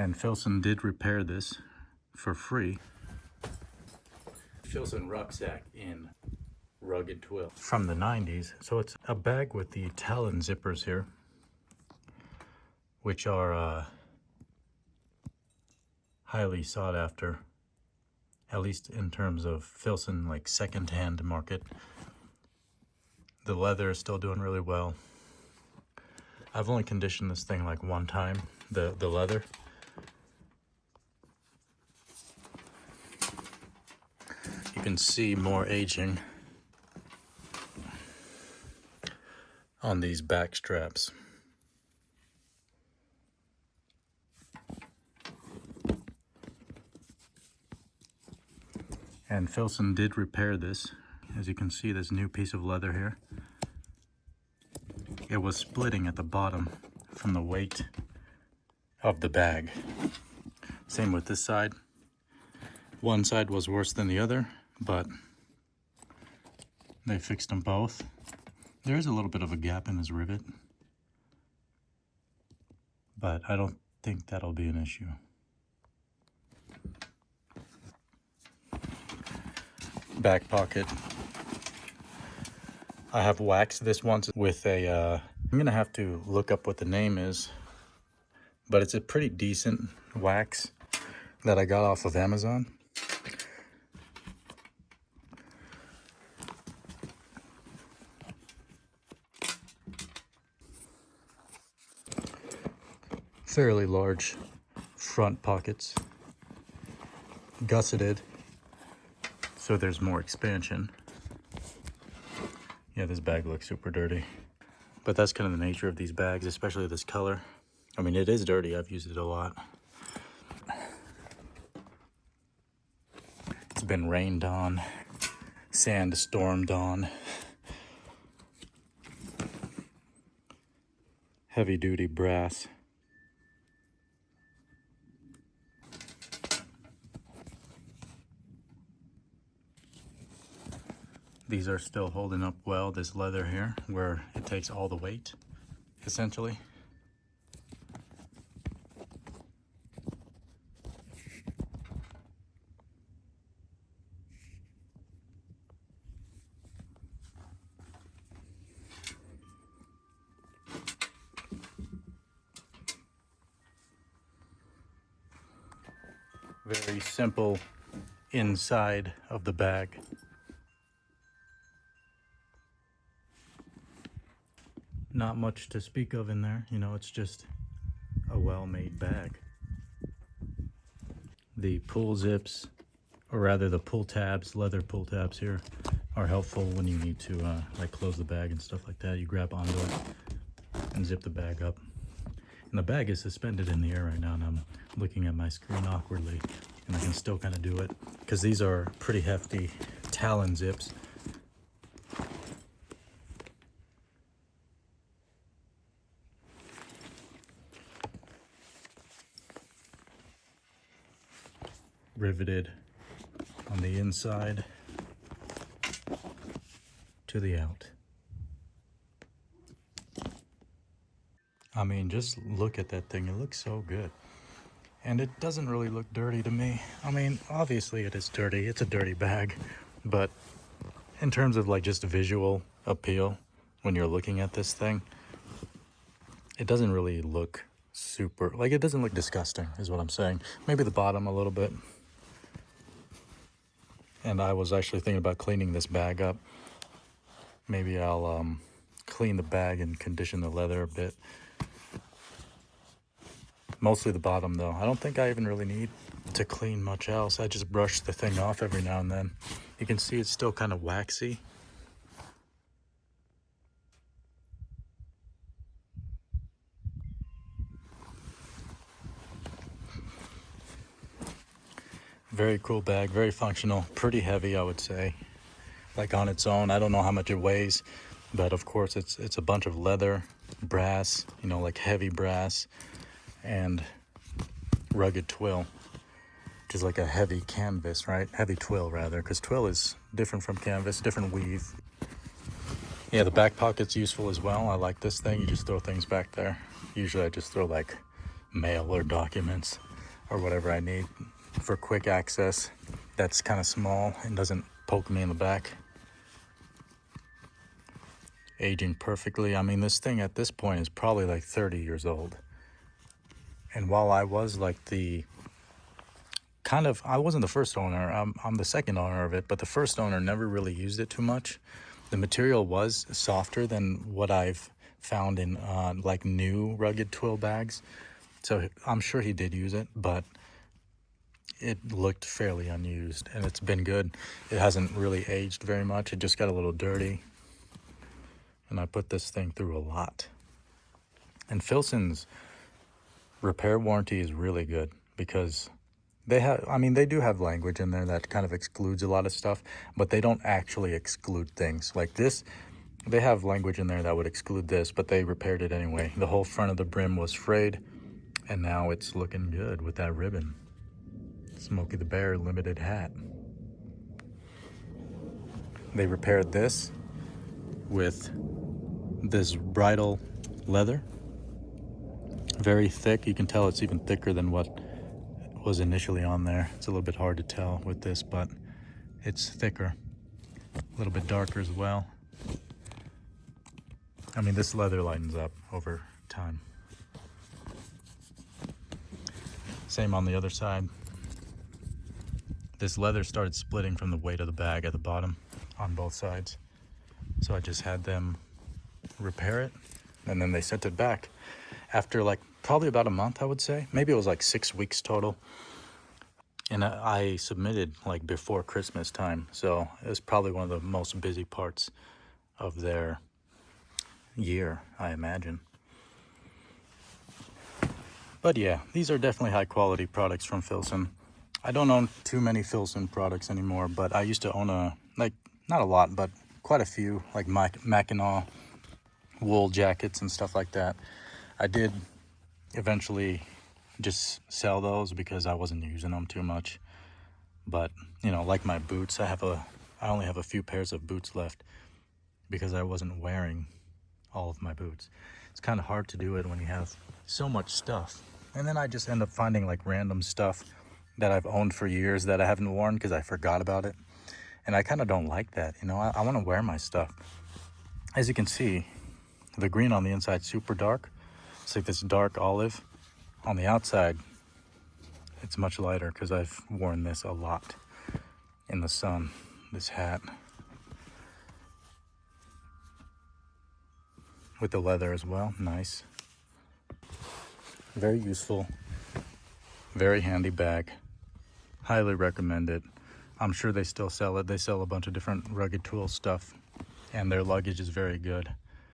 And Filson did repair this for free. Filson rucksack in rugged twill from the 90s. So it's a bag with the talon zippers here, which are highly sought after, at least in terms of Filson, like second-hand market. The leather is still doing really well. I've only conditioned this thing like one time, the leather. You can see more aging on these back straps. And Filson did repair this. As you can see, this new piece of leather here, it was splitting at the bottom from the weight of the bag. Same with this side. One side was worse than the other, but they fixed them both. There is a little bit of a gap in this rivet, but I don't think that'll be an issue. Back pocket. I have waxed this once with a, I'm gonna have to look up what the name is, but it's a pretty decent wax that I got off of Amazon. Fairly large front pockets, gusseted, so there's more expansion. Yeah, this bag looks super dirty, but that's kind of the nature of these bags, especially this color. I mean, it is dirty. I've used it a lot. It's been rained on, sand stormed on. Heavy duty brass. These are still holding up well, this leather here, where it takes all the weight, essentially. Very simple inside of the bag. Not much to speak of in there, you know, it's just a well-made bag. The pull zips, or rather the pull tabs, leather pull tabs here, are helpful when you need to like close the bag and stuff like that. You grab onto it and zip the bag up. And the bag is suspended in the air right now, and I'm looking at my screen awkwardly, and I can still kind of do it because these are pretty hefty talon zips. Riveted on the inside to the out. I mean, just look at that thing. It looks so good. And it doesn't really look dirty to me. I mean, obviously it is dirty. It's a dirty bag. But in terms of like just visual appeal, when you're looking at this thing, it doesn't really look super, like it doesn't look disgusting is what I'm saying. Maybe the bottom a little bit. And I was actually thinking about cleaning this bag up. Maybe I'll clean the bag and condition the leather a bit. Mostly the bottom though. I don't think I even really need to clean much else. I just brush the thing off every now and then. You can see it's still kind of waxy. Very cool bag, very functional, pretty heavy I would say. Like on its own, I don't know how much it weighs, but of course it's a bunch of leather, brass, you know, like heavy brass, and rugged twill, which is like a heavy canvas, right? Heavy twill rather, because twill is different from canvas, different weave. Yeah, the back pocket's useful as well. I like this thing, you just throw things back there. Usually I just throw like mail or documents. or whatever I need for quick access. That's kind of small and doesn't poke me in the back. Aging perfectly. I mean, this thing at this point is probably like 30 years old. And while I was like I wasn't the first owner, I'm the second owner of it, but the first owner never really used it too much. The material was softer than what I've found in like new rugged twill bags. So I'm sure he did use it, but it looked fairly unused, and it's been good. It hasn't really aged very much. It just got a little dirty, and I put this thing through a lot. And Filson's repair warranty is really good because they do have language in there that kind of excludes a lot of stuff, but they don't actually exclude things. Like this, they have language in there that would exclude this, but they repaired it anyway. The whole front of the brim was frayed, and now it's looking good with that ribbon. Smokey the Bear limited hat. They repaired this with this bridle leather. Very thick. You can tell it's even thicker than what was initially on there. It's a little bit hard to tell with this, but it's thicker. A little bit darker as well. I mean, this leather lightens up over time. Same on the other side. This leather started splitting from the weight of the bag at the bottom on both sides. So I just had them repair it, and then they sent it back after like probably about a month, I would say. Maybe it was like 6 weeks total. And I submitted like before Christmas time. So it was probably one of the most busy parts of their year, I imagine. But yeah, these are definitely high quality products from Filson. I don't own too many Filson products anymore, but I used to own not a lot, but quite a few, like Mackinac wool jackets and stuff like that. I did eventually just sell those because I wasn't using them too much. But, like my boots, I only have a few pairs of boots left because I wasn't wearing all of my boots. It's kind of hard to do it when you have so much stuff. And then I just end up finding like random stuff that I've owned for years that I haven't worn because I forgot about it. And I kind of don't like that. I want to wear my stuff. As you can see, the green on the inside super dark. It's like this dark olive. On the outside, it's much lighter because I've worn this a lot in the sun, this hat. With the leather as well, nice. Very useful, very handy bag. Highly recommend it. I'm sure they still sell it. They sell a bunch of different rugged twill stuff, and their luggage is very good.